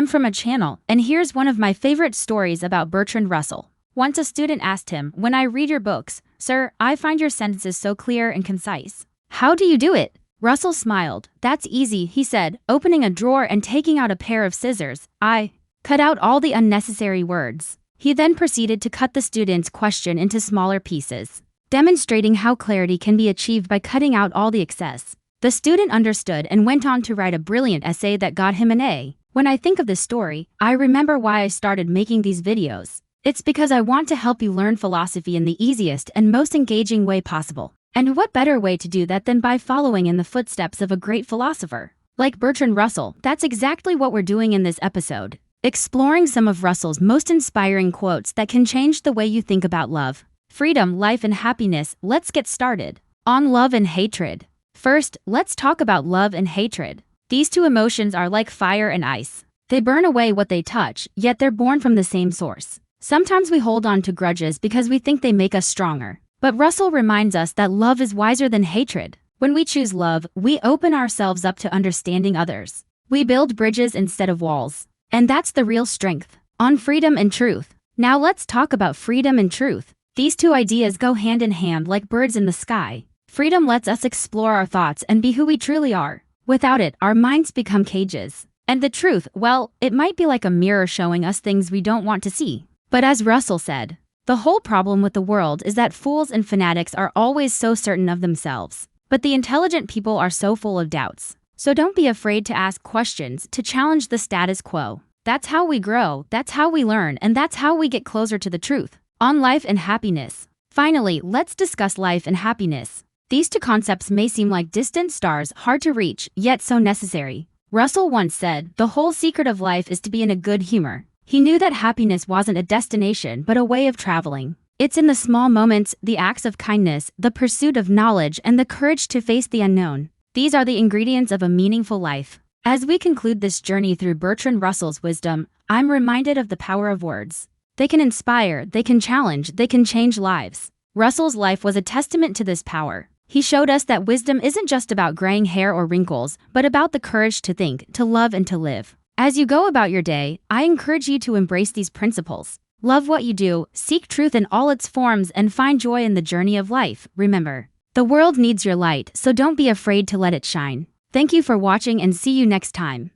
I'm from a channel, and here's one of my favorite stories about Bertrand Russell. Once a student asked him, "When I read your books, sir, I find your sentences so clear and concise. How do you do it?" Russell smiled. "That's easy," he said, opening a drawer and taking out a pair of scissors. "I cut out all the unnecessary words." He then proceeded to cut the student's question into smaller pieces, demonstrating how clarity can be achieved by cutting out all the excess. The student understood and went on to write a brilliant essay that got him an A. When I think of this story, I remember why I started making these videos. It's because I want to help you learn philosophy in the easiest and most engaging way possible. And what better way to do that than by following in the footsteps of a great philosopher like Bertrand Russell? That's exactly what we're doing in this episode, exploring some of Russell's most inspiring quotes that can change the way you think about love, freedom, life, and happiness. Let's get started. On love and hatred. First, let's talk about love and hatred. These two emotions are like fire and ice. They burn away what they touch, yet they're born from the same source. Sometimes we hold on to grudges because we think they make us stronger. But Russell reminds us that love is wiser than hatred. When we choose love, we open ourselves up to understanding others. We build bridges instead of walls. And that's the real strength. On freedom and truth. Now let's talk about freedom and truth. These two ideas go hand in hand like birds in the sky. Freedom lets us explore our thoughts and be who we truly are. Without it, our minds become cages. And the truth, well, it might be like a mirror showing us things we don't want to see. But as Russell said, the whole problem with the world is that fools and fanatics are always so certain of themselves. But the intelligent people are so full of doubts. So don't be afraid to ask questions, to challenge the status quo. That's how we grow, that's how we learn, and that's how we get closer to the truth. On life and happiness. Finally, let's discuss life and happiness. These two concepts may seem like distant stars, hard to reach, yet so necessary. Russell once said, "The whole secret of life is to be in a good humor." He knew that happiness wasn't a destination but a way of traveling. It's in the small moments, the acts of kindness, the pursuit of knowledge, and the courage to face the unknown. These are the ingredients of a meaningful life. As we conclude this journey through Bertrand Russell's wisdom, I'm reminded of the power of words. They can inspire, they can challenge, they can change lives. Russell's life was a testament to this power. He showed us that wisdom isn't just about graying hair or wrinkles, but about the courage to think, to love, and to live. As you go about your day, I encourage you to embrace these principles. Love what you do, seek truth in all its forms, and find joy in the journey of life. Remember, the world needs your light, so don't be afraid to let it shine. Thank you for watching and see you next time.